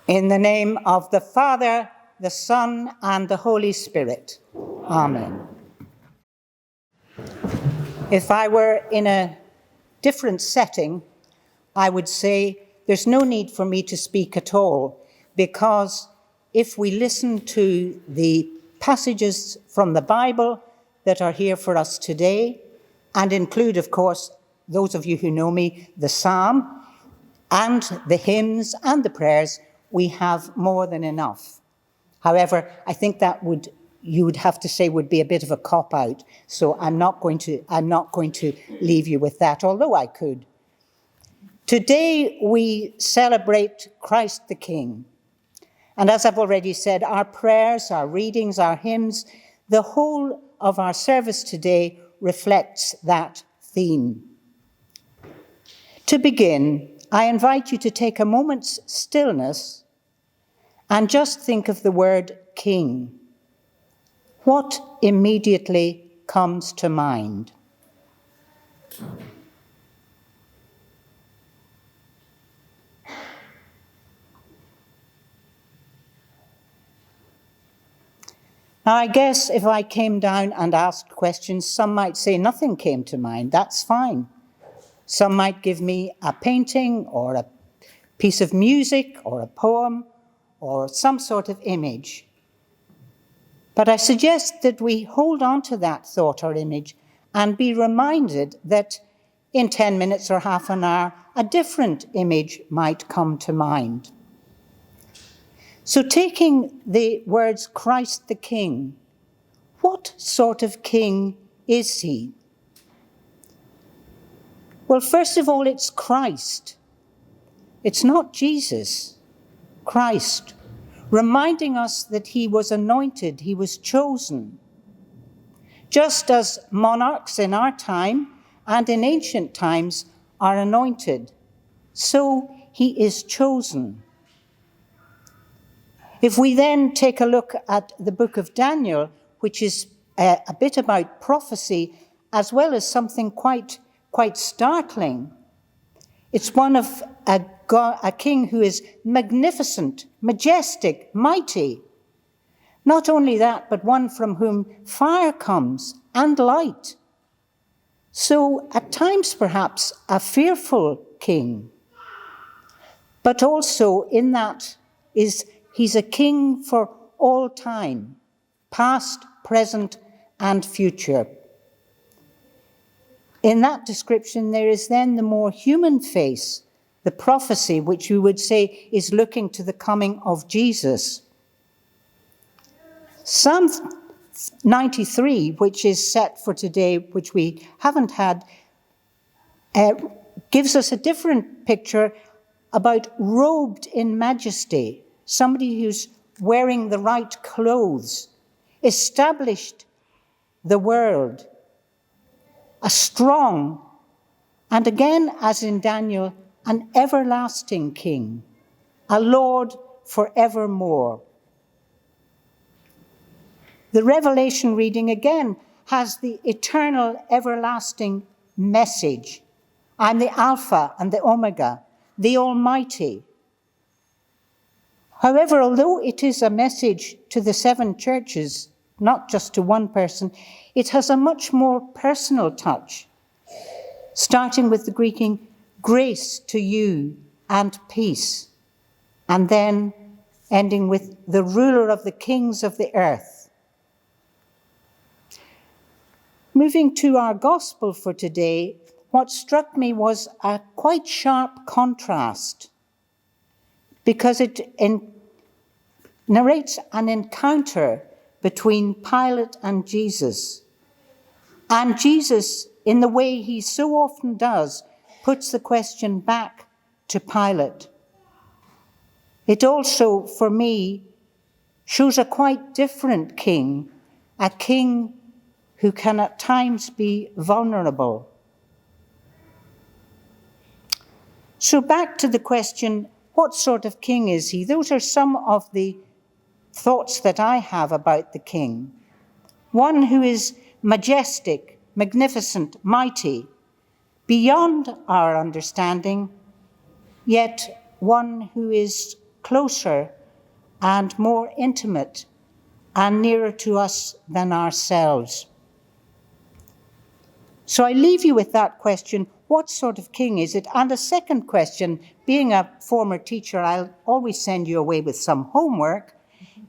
In the name of the Father, the Son, and the Holy Spirit. Amen. If I were in a different setting, I would say there's no need for me to speak at all, because if we listen to the passages from the Bible that are here for us today, and include, of course, those of you who know me, the psalm and the hymns and the prayers, we have more than enough. However, I think that you would have to say would be a bit of a cop-out, so I'm not going to leave you with that, although I could. Today we celebrate Christ the King. And as I've already said, our prayers, our readings, our hymns, the whole of our service today reflects that theme. To begin, I invite you to take a moment's stillness and just think of the word king. What immediately comes to mind? Now, I guess if I came down and asked questions, some might say nothing came to mind. That's fine. Some might give me a painting or a piece of music or a poem or some sort of image. But I suggest that we hold on to that thought or image and be reminded that in 10 minutes or half an hour, a different image might come to mind. So taking the words Christ the King, what sort of king is he? Well, first of all, it's Christ. It's not Jesus, Christ, reminding us that he was anointed, he was chosen. Just as monarchs in our time and in ancient times are anointed, so he is chosen. If we then take a look at the book of Daniel, which is a bit about prophecy, as well as something quite startling, it's one of a king who is magnificent, majestic, mighty. Not only that, but one from whom fire comes and light. So at times perhaps a fearful king, but also in that he's a king for all time, past, present, and future. In that description, there is then the more human face, the prophecy, which we would say is looking to the coming of Jesus. Psalm 93, which is set for today, which we haven't had, gives us a different picture about robed in majesty, somebody who's wearing the right clothes, established the world, a strong, and again, as in Daniel, an everlasting king, a Lord forevermore. The Revelation reading again has the eternal, everlasting message. I'm the Alpha and the Omega, the Almighty. However, although it is a message to the 7 churches, not just to one person, it has a much more personal touch, starting with the greeting, grace to you and peace, and then ending with the ruler of the kings of the earth. Moving to our gospel for today, what struck me was a quite sharp contrast, because it narrates an encounter between Pilate and Jesus. And Jesus, in the way he so often does, puts the question back to Pilate. It also, for me, shows a quite different king, a king who can at times be vulnerable. So back to the question, what sort of king is he? Those are some of the thoughts that I have about the king. One who is majestic, magnificent, mighty, beyond our understanding, yet one who is closer and more intimate and nearer to us than ourselves. So I leave you with that question, what sort of king is it? And a second question, being a former teacher, I'll always send you away with some homework.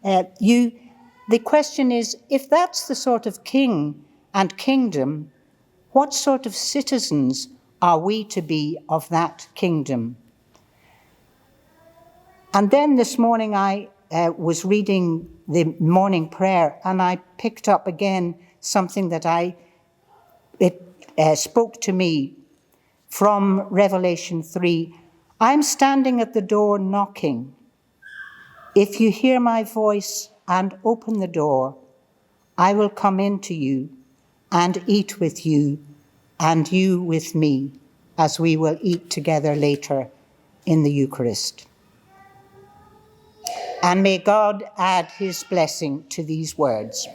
The question is, if that's the sort of king and kingdom, what sort of citizens are we to be of that kingdom? And then this morning I was reading the morning prayer, and I picked up again something that it spoke to me from Revelation 3. I'm standing at the door knocking. If you hear my voice and open the door, I will come into you and eat with you, and you with me, as we will eat together later in the Eucharist. And may God add his blessing to these words.